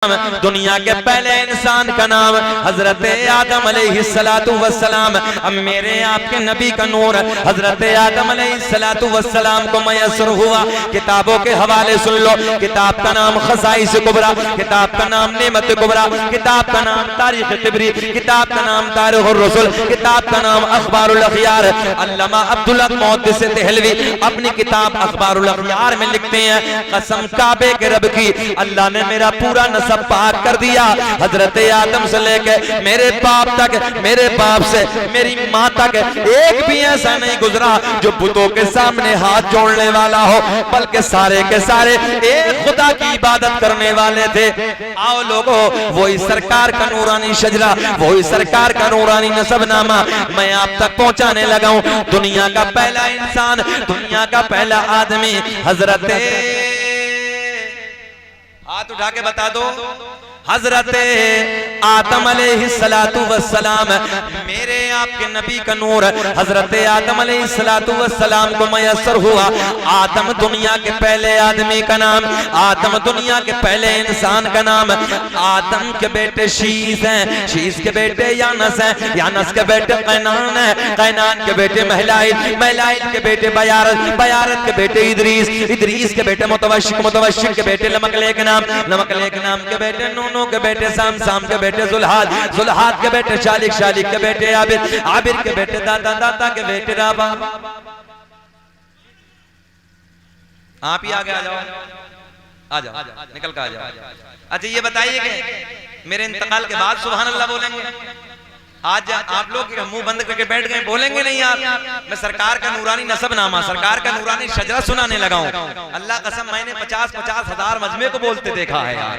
दुनिया के पहले इंसान का नाम हजरत आदम अलैहिस्सलातु वस्सलाम। अब मेरे आपके नबी का नूर हजरत आदम अलैहिस्सलातु वस्सलाम को मयस्सर हुआ। किताबों के हवाले सुन लो। किताब का नाम खसाइस कुबरा, किताब का नाम नेमत कुबरा, किताब का नाम तारीख तिबरी, किताब का नाम तारीखुर रसूल, किताब का नाम अखबारुल अखयार। अल्लामा अब्दुल हक मुहद्दिस देहलवी अपनी किताब अखबारुल अखयार में लिखते हैं, कसम काबे के रब की, अल्लाह ने मेरा पूरा सब पाक कर दिया। हजरत आदम से लेके मेरे बाप तक, मेरे बाप से मेरी माँ तक एक भी ऐसा नहीं गुजरा जो बुतों के सामने हाथ जोड़ने वाला हो, बल्कि सारे के सारे एक खुदा की इबादत करने वाले थे। आओ लोगों, वही सरकार का नूरानी शजरा, वही सरकार का नूरानी नसबनामा मैं आप तक पहुंचाने लगा हूं। दुनिया का पहला इंसान, दुनिया का पहला आदमी हजरत, हाथ उठा के बता दो, हजरत आदम अलैहिस्सलातु वस्सलाम। मेरे आपके नबी का नूर हजरत आदम अलैहिस्सलातु वस्सलाम को मयस्सर हुआ। आदम दुनिया के पहले आदमी का नाम, आदम दुनिया के पहले इंसान का नाम। आदम के बेटे शीस हैं, शीस के बेटे यानस हैं, यानस के बेटे कैनान हैं, कैनान के बेटे महलाइल, महलाइल के बेटे बयारत, बयारत के बेटे इदरीस, इदरीस के बेटे मुतवशिक, मुतवशिक के बेटे लमकलेक नाम, लमकलेक नाम के बेटे नूनो के बेटे साम, साम के बेटे जुल्हाद, जुल्हाद के बेटे शालिक, शालिक के बेटे आबिर, आबिर के बेटे दाता, दाता के बेटे राबा। आप ही आगे आ जाओ, आ जाओ, निकल कर आ जाओ। अच्छा ये बताइए कि मेरे इंतकाल के बाद सुभान अल्लाह बोलेंगे? आज आप लोग मुंह बंद करके बैठ गए, बोलेंगे नहीं यार? मैं सरकार का नूरानी नसबनामा, सरकार का नूरानी शजरा सुनाने लगा हूं। अल्लाह कसम मैंने 50-50 हजार मजमे को बोलते देखा है यार।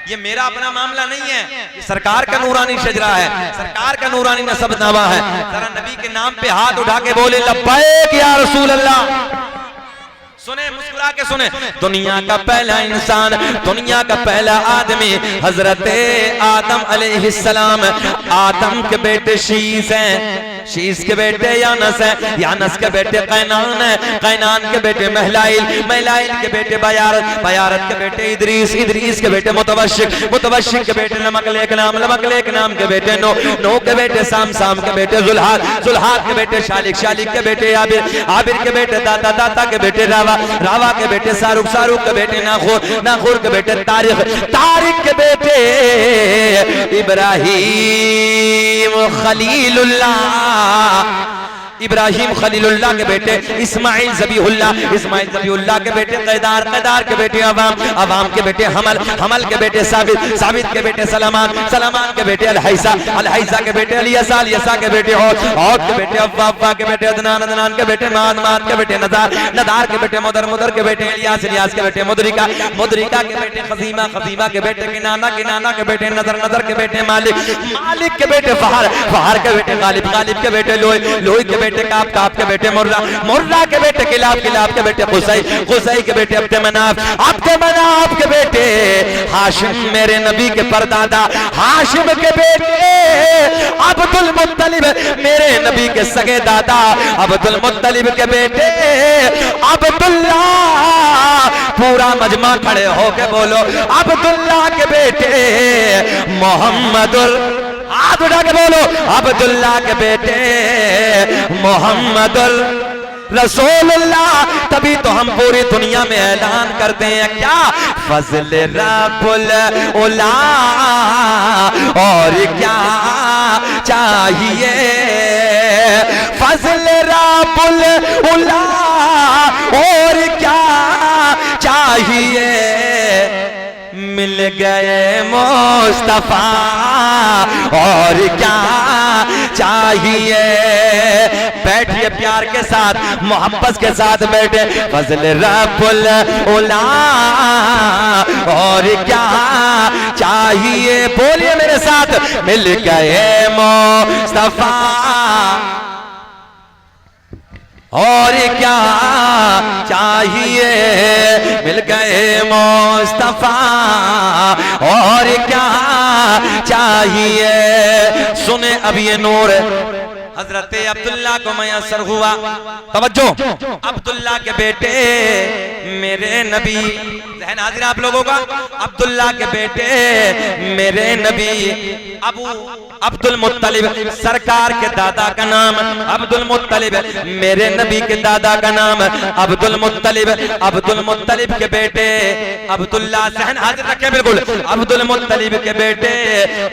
ये मेरा अपना मामला नहीं है, ये सरकार का नूरानी शजरा है, सरकार का नूरानी नसबनामा है। जरा नबी के नाम पे हाथ उठा के बोले लब्बैक या रसूल अल्लाह। सुने, मुस्कुरा के सुने। दुनिया का पहला इंसान, दुनिया का पहला आदमी हजरत आदम अलैहिस्सलाम। आदम के बेटे शीस हैं, शीस के बेटे यानस हैं, यानस के बेटे कैनान हैं, कैनान के बेटे महलाइल, महलाइल के बेटे बयारत, बयारत के बेटे इदरीस, इदरीस के बेटे मुतवशिक, मुतवशिक के बेटे लमकलेक नाम, लमकलेक नाम के बेटे नो, नो के बेटे साम, साम के बेटे जुल्हाद, जुल्हाद के बेटे शालिक, शालिक के बेटे आबिर, आबिर के बेटे दाता, दाता के बेटे रावा, रावा के बेटे शाहरुख, शाहरुख के बेटे नाखूर, नाखूर के बेटे तारिक, तारिक के बेटे इब्राहीम खलीलुल्लाह, इब्राहिम खलीलुल्लाह के बेटे इस्माइल ज़बीहुल्लाह, इस्माइल ज़बीहुल्लाह के बेटे कैदार, कैदार के बेटे अवाम, अवाम के बेटे हमल, हमल के बेटे साबित, साबित के बेटे सलमान, सलमान के बेटे अलहैसा, अलहैसा के बेटे अलियसा, अलियसा के बेटे और के बेटे अव्वा, अव्वा के बेटे अदनान, अदनान के बेटे माद, माद के बेटे नदार, नदार के बेटे मुदर, मुदर के बेटे इलियास, इलियास के बेटे मुदरिका, मुदरिका के बेटे खजीमा, खजीमा के बेटे किनाना, किनाना के बेटे नदर, नदर के बेटे मालिक, मालिक के बेटे फहार, फहार के बेटे गालिब, गालिब के बेटे लोई, लोई के बेटे काब, काब के बेटे मुर्रा, मुर्रा के बेटे किलाब, किलाब के बेटे कुसै, कुसै के बेटे अब्दे मनाफ, अब्दे मनाफ के बेटे हाशिम, मेरे नबी के परदादा हाशिम के बेटे अब्दुल मुत्तलिब, मेरे नबी के सगे दादा अब्दुल मुत्तलिब के बेटे अब्दुल्ला। पूरा मजमा खड़े होके बोलो अब्दुल्ला के बेटे मोहम्मदुल, हाथ उठा के बोलो अब्दुल्ला के बेटे मोहम्मदुल रसूलुल्लाह। तभी तो हम पूरी दुनिया में ऐलान करते हैं क्या, फज़ल रब्बुल उला, और क्या चाहिए, फज़ल रब्बुल उला, और क्या चाहिए, मिल गए मुस्तफा, और क्या चाहिए। बैठिए प्यार के साथ, मोहब्बत के साथ बैठे, फज़ल रब्बुल उला, और क्या चाहिए, बोलिए मेरे साथ, मिल गए मुस्तफा, और क्या चाहिए, मिल गए मुस्तफा, और क्या चाहिए। सुने अब ये नूर हजरत अब्दुल्ला को मयसर हुआ। तवज्जो, अब्दुल्ला के बेटे मेरे नबी जहन हाजिर आप लोगों का। अब्दुल्ला के बेटे मेरे नबी अबू अब्दुल मुत्तलिब, सरकार के दादा का नाम अब्दुल मुत्तलिब, मेरे नबी के दादा का नाम अब्दुल मुत्तलिब। अब्दुल मुत्तलिब के बेटे अब्दुल्ला, जहन हाजिर रखें बिल्कुल, अब्दुल मुत्तलिब के बेटे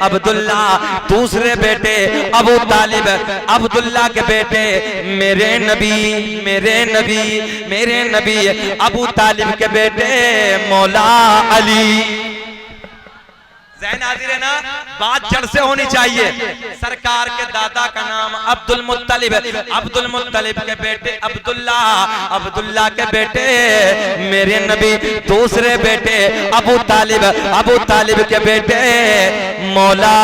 अब्दुल्ला, दूसरे बेटे अबू तालिब, अब्दुल्ला के बेटे मेरे नबी अबू तालिब के बेटे मौला अली। ज़हन हाजिर है ना, बात जड़ से होनी चाहिए। सरकार के दादा का नाम अब्दुल मुत्तलिब, अब्दुल मुत्तलिब के बेटे अब्दुल्ला, अब्दुल्ला के बेटे मेरे नबी, दूसरे बेटे अबू तालिब, अबू तालिब के बेटे मौला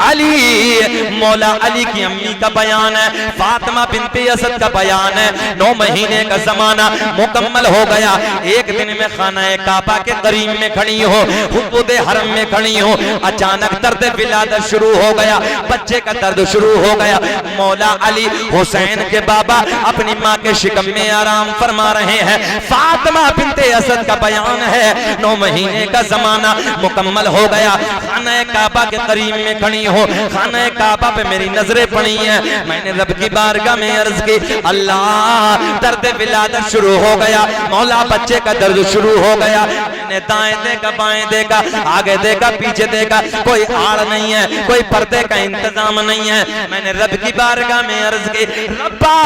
अली। मौला अली की अम्मी का बयान है, फातिमा बिनते असद का बयान है। 9 महीने का जमाना मुकम्मल हो गया। एक दिन में खाना काबा के करीब में खड़ी हो, हुदूदे हरम में खड़ी हो, अचानक दर्द विलादत शुरू हो गया, बच्चे का दर्द शुरू हो गया। मौला अली हुसैन के बाबा अपनी माँ के शिकम में आराम फरमा रहे हैं। फातिमा बिनते असद का बयान है, 9 महीने का जमाना मुकम्मल हो गया। खाना काबा के करीब में खड़ी हो, खाना काबा पे मेरी नजरें पड़ी हैं। मैंने रब की बारगाह में अर्ज की, अल्लाह दर्द विलादत शुरू हो गया, मौला बच्चे का दर्द शुरू हो गया। मैंने दाएं देखा, बाएं देखा, आगे देखा, पीछे देखा, कोई आड़ नहीं है, कोई पर्दे का इंतजाम नहीं है। मैंने रब की बारगाह में अर्ज की, रब्बा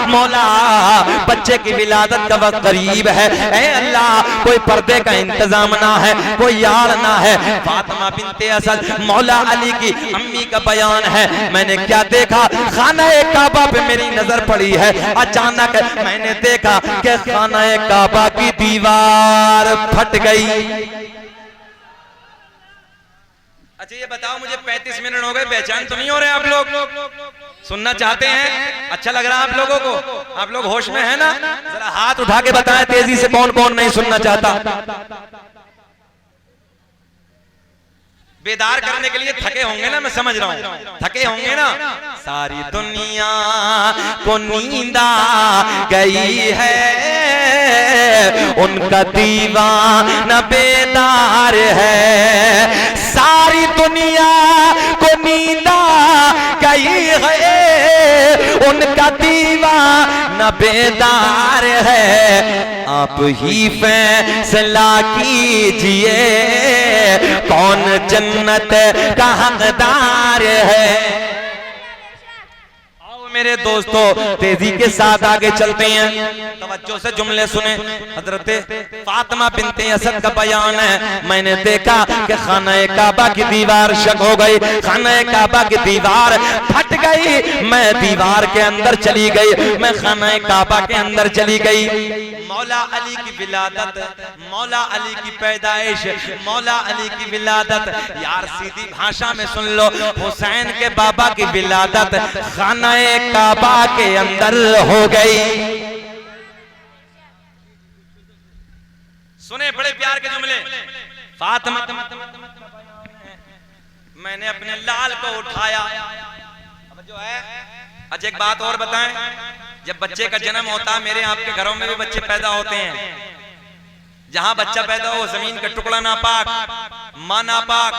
मौला बच्चे की विलादत का वक्त करीब है, ऐ अल्लाह कोई पर्दे का इंतजाम ना है, कोई आड़ ना है। फातिमा बिनते असद मौला अली की अम्मी का बयान है, मैंने क्या देखा, खाना काबा पे मेरी नजर पड़ी है। अचानक मैंने देखा कि खाना काबा की दीवार फट गई। अच्छा ये बताओ, मुझे 35 मिनट हो गए, बेचैन तो नहीं हो रहे आप लोग? सुनना चाहते हैं? अच्छा लग रहा है आप लोगों को? आप लोग होश में है ना? जरा हाथ उठा के बताएं तेजी से, कौन कौन नहीं सुनना चाहता। बेदार करने के लिए थके होंगे ना, मैं समझ रहा हूं, थके होंगे ना। सारी दुनिया को नींद आ गई है, उनका दीवाना बेदार है। सारी दुनिया को नींद आ गई है, उनका दीवाना बेदार है। आप ही फैसला कीजिए, कौन जन्नत का हकदार है। मेरे दोस्तों तेजी के साथ आगे चलते हैं, तवज्जो से जुमले सुने। हजरत फातिमा बिनते असद का बयान है, मैंने देखा कि खाना काबा की दीवार शक हो गई, खाना काबा की दीवार फट गई। मैं दीवार के अंदर चली गई, मैं खाना काबा के अंदर चली गई। मौला अली की विलादत, मौला अली की पैदाइश, मौला अली की विलादत, यार सीधी भाषा में सुन लो, हुसैन के बाबा की विलादत खाना काबा के अंदर हो गई। सुने बड़े प्यार के जुमले। फातिमा मैंने अपने लाल को उठाया, अब जो है। अच्छा एक बात और बताएं, जब बच्चे का जन्म होता है, मेरे आपके घरों में भी बच्चे पैदा होते हैं, जहां बच्चा पैदा हो जमीन का टुकड़ा नापाक, मां नापाक,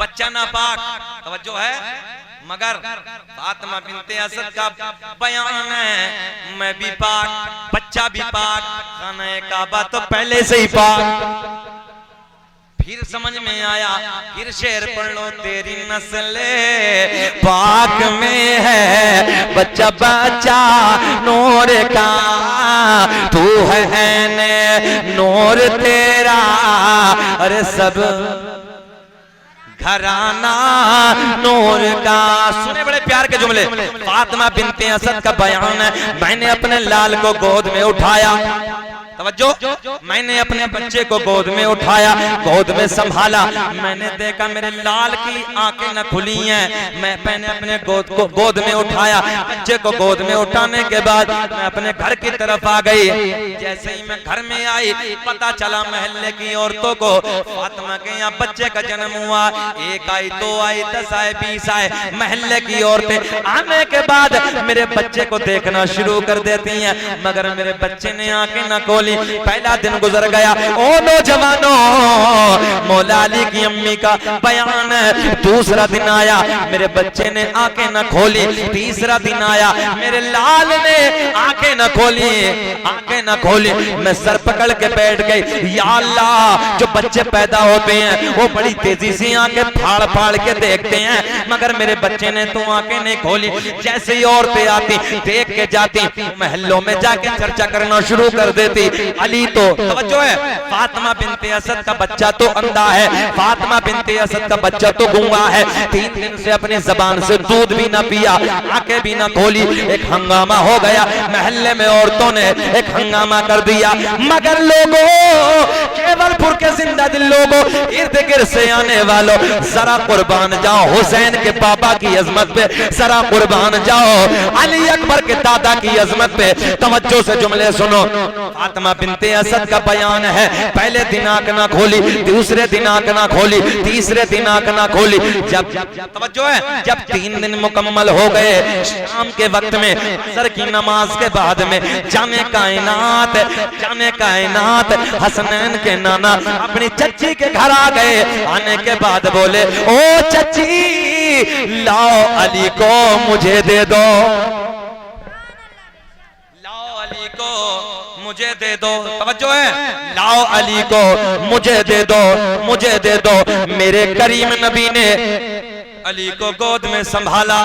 बच्चा नापाक, तवज्जो है। मगर फातिमा बिनते असद का बयान है, मैं भी पाक, बच्चा भी पाक, खाना काबा तो पहले से ही पाक। फिर समझ में आया, फिर शेर पढ़ लो, तेरी नस्ल पाक में है, बच्चा बच्चा नूर का, तू है ने नूर तेरा, अरे सब घराना नूर का। सुने बड़े प्यार के जुमले। फातिमा बिनते असद का बयान है, मैंने अपने लाल को गोद में उठाया, तवज्जो, मैंने अपने बच्चे को गोद में उठाया, गोद में संभाला। मैंने देखा मेरे लाल की आंखें न खुली हैं। मैंने अपने गोद में उठाया, बच्चे को गोद में उठाने के बाद मैं अपने घर की तरफ आ गई। जैसे ही मैं घर में आई, पता चला महल्ले की औरतों को फातिमा के यहाँ बच्चे का जन्म हुआ। 1 आई, 2 आई, 10 आए, 20 आए, महल्ले की औरतें आने के बाद मेरे बच्चे को देखना शुरू कर देती हैं, मगर मेरे बच्चे ने आंखें न खोली। खोली, पहला दिन गुजर गया। ओ नौजवानों, मौला अली की अम्मी का बयान है। दूसरा दिन आया, मेरे बच्चे ने आंखें न खोली। तीसरा दिन आया, मेरे लाल ने आंखें न खोली, आंखें न खोली। मैं सर पकड़ के बैठ गई, या अल्लाह, जो बच्चे पैदा होते हैं वो बड़ी तेजी से आंखें फाड़ फाड़ के देखते हैं, मगर मेरे बच्चे ने तो आंखें नहीं खोली। जैसे ही औरतें आती देख के जाती, महल्लों में जाके चर्चा करना शुरू कर देती, अली तो तवज्जो है, फातिमा बिनते असद का बच्चा तो अंधा है, फातिमा बिनते असद का बच्चा तो गूंगा है, 3 दिन से अपनी जबान से दूध भी ना पिया, आंखें भी ना खोली। एक हंगामा हो गया, महल्ले में औरतों ने एक हंगामा कर दिया। मगर लोगों, केवलपुर के जिंदा दिल लोगों, इर्द गिर्द से आने वालों, जरा कुर्बान जाओ हुसैन के पापा की अजमत पे, जरा कुर्बान जाओ अली अकबर के दादा की अजमत पे। तवज्जो से जुमले सुनो। फातिमा बिनते असद का बयान है, पहले दिन आंख ना खोली, दूसरे दिन आंख ना खोली, तीसरे दिन आंख ना खोली। जब तवज्जो है, जब 3 दिन मुकम्मल हो गए, शाम के वक्त में असर की नमाज के बाद में जाने कायनात हसनैन के नाना अपनी चच्ची के घर आ गए। आने के बाद बोले, ओ चच्ची, लाओ अली को मुझे दे दो, लाओ अली को मुझे दे दो। तवज्जो है, लाओ अली को मुझे दे दो, मुझे दे दो। मेरे करीम नबी ने अली को गोद में संभाला,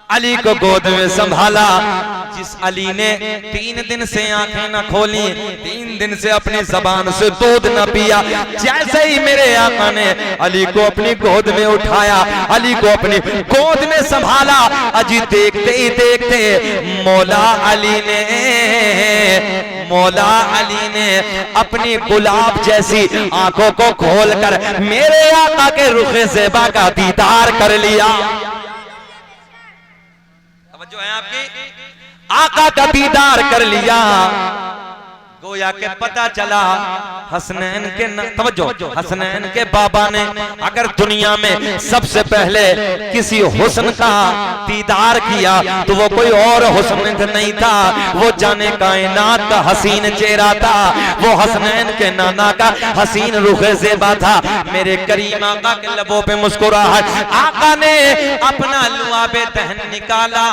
अली को गोद में संभाला। जिस अली ने 3 दिन से आंखें न खोली, 3 दिन से अपनी जबान से दूध न पिया, जैसे ही मेरे आका ने अली को अपनी गोद में उठाया, अली को अपनी गोद में संभाला, अजी देखते ही देखते मौला अली ने अपनी गुलाब जैसी आंखों को खोलकर मेरे आका के रुखे ज़ेबा का दीदार कर लिया। जो है आपकी आका का दीदार कर लिया। गोया के पता चला हसनैन के तवज्जो, हसनैन के बाबा ने अगर दुनिया में सबसे पहले किसी हुस्न का दीदार किया तो वो कोई और हुस्न नहीं था, वो जाने कायनात का हसीन चेहरा था, वो हसनैन के नाना का हसीन रुखे ज़ेबा था। मेरे करीम आका के लबों पे मुस्कुराहट, आका ने अपना लुआबे तहन निकाला,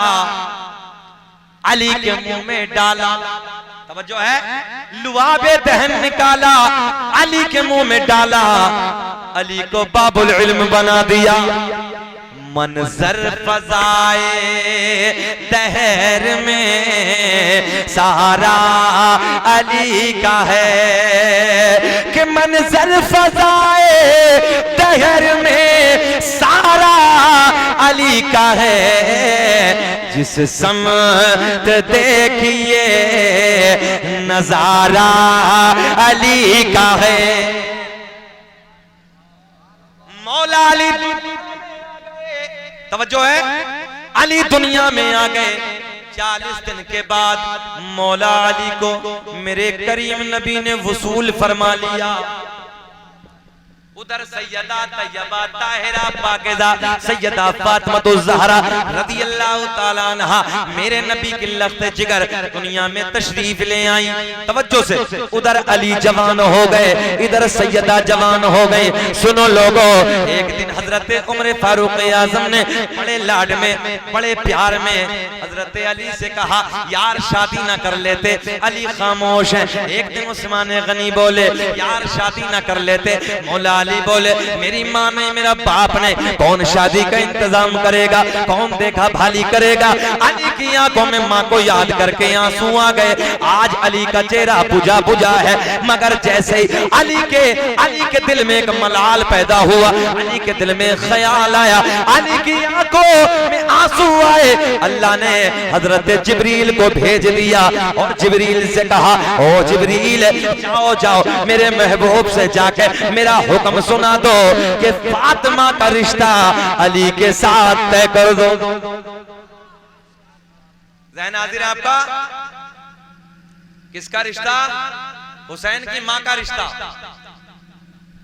अली के मुंह में डाला। तवज्जो है, लुआबे दहन निकाला, अली के मुंह में डाला, अली को बाबुल इल्म बना दिया। मंजर फजाए दहर में सहारा अली का है, कि मंजर फजाए दहर में सहारा अली का है। जिस समत देखिए नजारा अली का है। मौला अली तवज्जो है, अली दुनिया में आ गए। 40 दिन के बाद मौला अली को मेरे करीम नबी ने वसूल फरमा लिया। उधर सैयदा तैयबा ताहिरा पाकीज़ा सैयदा फातिमा ज़हरा रज़ियल्लाहु ताला अन्हा मेरे नबी की लख्त जिगर दुनिया में तशरीफ ले आई। तवज्जो से, उधर अली जवान हो गए, इधर सैयदा जवान हो गए। सुनो लोगो, एक दिन हजरत उमर फारूक आज़म ने बड़े लाड में, बड़े प्यार में हजरत अली से कहा, यार शादी ना कर लेते? अली खामोश है। एक दिन उस्मान गनी बोले, यार शादी ना कर लेते? मौला अली बोले, मेरी माँ ने, मेरा बाप ने, कौन शादी का इंतजाम करेगा, कौन देखा भाली करेगा? अली की आंखों में माँ को याद करके आंसू आ गए। आज अली का चेहरा बुझा बुझा है, मगर जैसे ही अली के दिल में एक मलाल पैदा हुआ, अली के दिल में ख्याल आया, अली की आंखों में आंसू आए, अल्लाह ने हजरत जिब्रील को भेज दिया और जिब्रील से कहा, ओ जिब्रील, जाओ जाओ मेरे महबूब से जाकर मेरा हुक्म सुना दो कि फातिमा का रिश्ता अली के साथ तय कर दो। ज़हन हाजिर है आपका? किसका रिश्ता? हुसैन की मां का रिश्ता।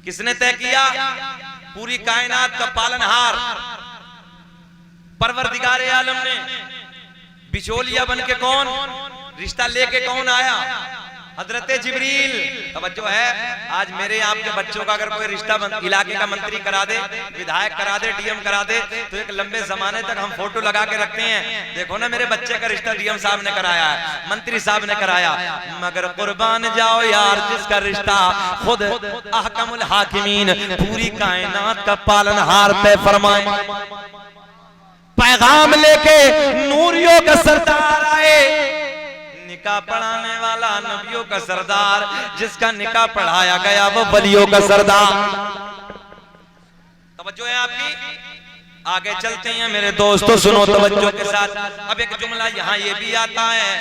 किसने तय किया? पूरी कायनात का पालनहार परवरदिगारे आलम ने। बिचौलिया बन के कौन रिश्ता लेके कौन आया? हजरत जिब्रील, तवज्जो है, आज मेरे आपके बच्चों का अगर कोई रिश्ता इलाके का मंत्री करा दे, विधायक करा दे, डीएम करा दे, तो एक लंबे जमाने तक हम फोटो लगा के रखते हैं, देखो ना मेरे बच्चे का रिश्ता डीएम साहब ने कराया है, मंत्री साहब ने कराया। मगर कुर्बान जाओ यार, जिसका रिश्ता खुद अहकमुल हाकिमीन, पूरी कायनात का पालनहार तय फरमाए, पैगाम लेके नूरियों का सरदार आए, निकाह पढ़ाने वाला नबियों का सरदार, जिसका निकाह पढ़ाया गया वो वलियों का सरदार। तवज्जो है आपकी, आगे चलते हैं मेरे दोस्तों, सुनो तवज्जो के साथ। अब एक जुमला यहाँ ये भी आता है,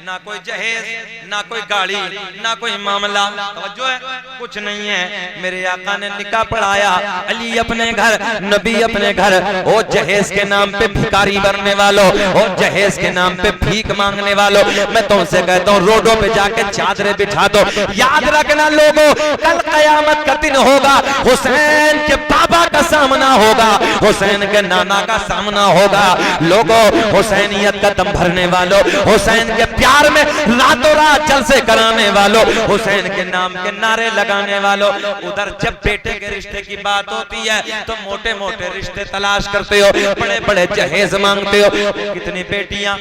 ना कोई जहेज, ना कोई गाड़ी, ना कोई मामला, तवज्जो है, कुछ नहीं है। मेरे आका ने निकाह पढ़ाया, अली अपने घर, नबी अपने घर। ओ जहेज के नाम पे भिखारी बनने वालों, ओ जहेज के नाम पे भीख मांगने वालों, मैं तुमसे कहता हूँ रोडों पे जाके चादरें बिछा दो। याद रखना लोगों, कल कयामत का दिन होगा, हुसैन के बाबा का सामना होगा, हुसैन के नाना का सामना होगा। लोगों, हुसैनियत का दम भरने वालों, हुसैन के प्यार में रातों रात जलसे कराने वालों, हुसैन के नाम के नारे लगाने वालों, उधर जब बेटे के रिश्ते की बात होती है तो मोटे मोटे रिश्ते तलाश करते हो, बड़े बड़े जहेज मांगते हो। कितनी बेटियां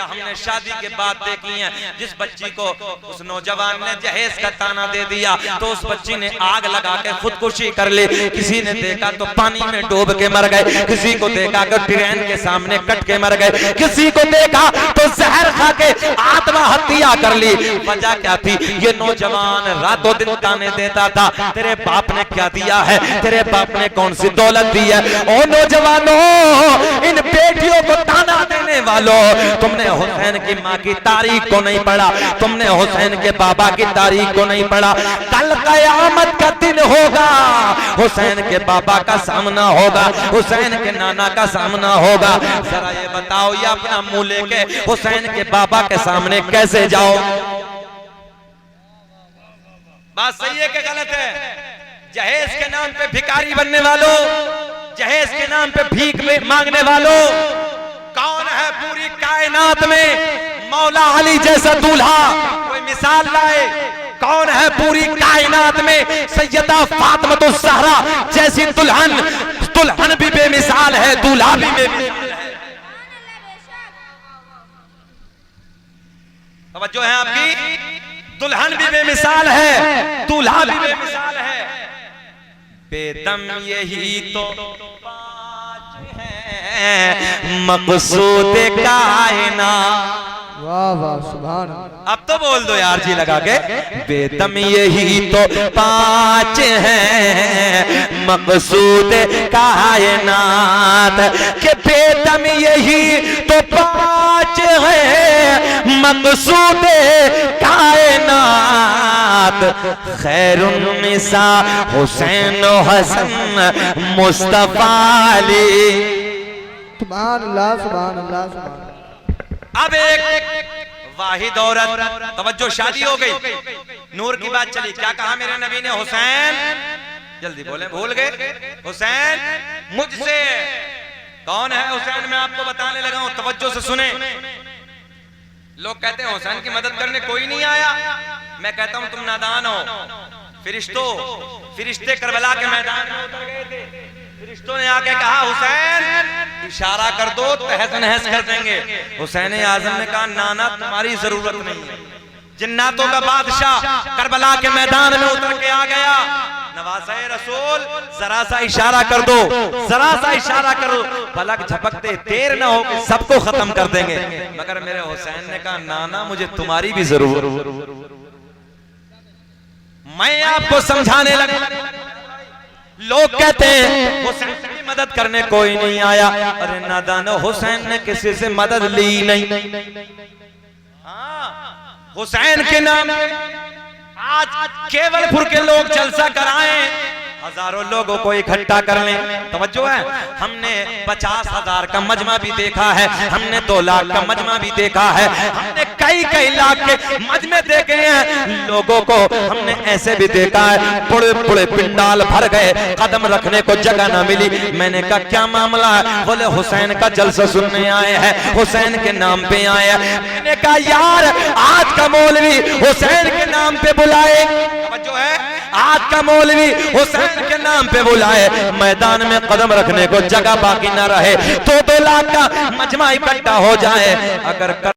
हमने शादी के बाद देखी हैं, जिस बच्ची को उस नौजवान ने जहेज का ताना दे दिया तो उस बच्ची ने आग लगा के खुदकुशी कर ली। किसी ने देखा तो पानी में डूब के मर गए, किसी को देखा तो ट्रेन के सामने कट के मर गए, किसी को देखा तो जहर खा के आत्महत्या कर ली। वजह क्या थी? ये नौजवान रातों दिन ताने देता था, तेरे बाप ने क्या दिया है, तेरे बाप ने कौन सी दौलत दी है। ओ नौजवानों, इन बेटियों को ताना देने वालों, तुमने हुसैन की माँ की तारीख को नहीं पढ़ा, तुमने हुसैन के बाबा की तारीख को नहीं पढ़ा। कल कयामत का दिन होगा, हुसैन के बाबा का सामना होगा, हुसैन के नाना का सामना होगा। जरा ये बताओ, ये अपना मुंह लेके हुसैन के बाबा के सामने कैसे जाओ? बात सही है कि गलत है? जहेज के नाम पे भिखारी बनने वालों, जहेज के नाम पे भीख में मांगने वालों, कौन है पूरी कायनात में मौला अली जैसा दूल्हा? कोई मिसाल लाए। कौन है पूरी कायनात में सैयदा फातिमातुज़ ज़हरा जैसी दुल्हन? दुल्हन भी बेमिसाल है, दूल्हा भी बेमिसाल है। तवज्जो है आपकी, दुल्हन भी बेमिसाल है, दूल्हा भी बेमिसाल है। बेदम यही तो पाँच है मक़सूद कायनात। वाह वाह, सुभान अल्लाह। अब तो बोल दो यार जी लगा के, बेदम यही तो पाँच हैं मक़सूद कायनात, के बेदम यही तो पाँच है मक़सूद कायनात। खैरुन्निसा हुसैन हसन मुस्तफा अली। सुभान अल्लाह, सुभान अल्लाह, सुभान। अब एक वाहिद औरत, तवज्जो, शादी हो गई, नूर की बात चली, क्या कहा मेरे नबी ने? हुसैन, जल्दी बोले, भूल गए? हुसैन मुझसे। कौन है हुसैन? मैं आपको बताने लगा हूं, तवज्जो से सुने। लोग कहते हैं हुसैन की मदद करने कोई नहीं आया। मैं कहता हूं तुम नादान हो। फिरिश्ते करबला के मैदान में उतर गए थे, फिरिश्तों ने आके कहा हुसैन इशारा कर दो, तहस नहस कर देंगे। हुसैन आजम ने कहा नाना तुम्हारी जरूरत नहीं है। जिन्नातों का बादशाह करबला के मैदान में उतर के आ गया। नवाज़े रसूल, जरा सा इशारा कर दो, जरा सा इशारा करो, पलक झपकते देर ना हो कि सबको खत्म कर देंगे। मगर मेरे हुसैन ने कहा नाना मुझे तुम्हारी भी जरूरत। मैं आपको समझाने लगा। लोग कहते हैं हुसैन की मदद करने कोई नहीं आया। अरे नादान, हुसैन ने किसी से मदद ली नहीं। हाँ, हुसैन के नाम आज केवलपुर के लोग जलसा कराएं, हजारों लोगों को इकट्ठा कर लें। तवज्जो है, हमने 50,000 का मजमा भी देखा है, हमने 2 लाख का मजमा भी देखा है, हमने कई लाख के मजमे देखे हैं। लोगों को हमने ऐसे भी देखा है, पुड़े पिंडाल भर गए, कदम रखने को जगह ना मिली। मैंने कहा क्या मामला है? बोले हुसैन का जलसा सुनने आए हैं, हुसैन के नाम पे आए हैं। मैंने कहा यार आज का मौलवी हुसैन के नाम पे बुलाए, जो है आज का मौलवी हुसैन के नाम पे बुलाए, मैदान में कदम रखने को जगह बाकी ना रहे, 2 लाख का मजमा इकट्ठा हो जाए। अगर